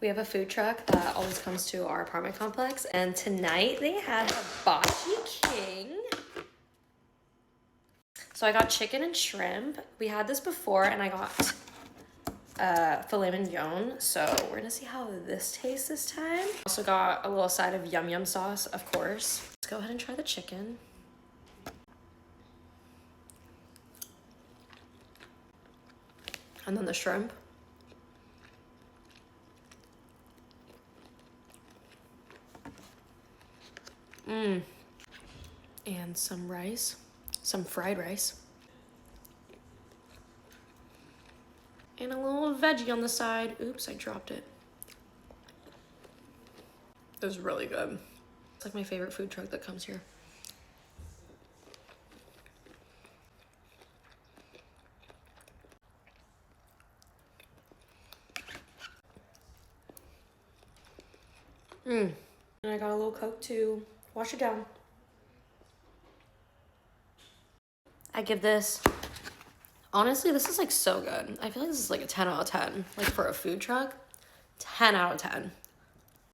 We have a food truck that always comes to our apartment complex, and tonight they had hibachi king. So I got chicken and shrimp. We had this before, and I got filet mignon. So we're gonna see how this tastes this time. Also got a little side of yum yum sauce, of course. Let's go ahead and try the chicken. And then the shrimp. And some rice, some fried rice. And a little veggie on the side. Oops, I dropped it. It was really good. It's like my favorite food truck that comes here. And I got a little Coke to wash it down. I give this, honestly, this is like so good. I feel like this is like a 10 out of 10. Like for a food truck, 10 out of 10.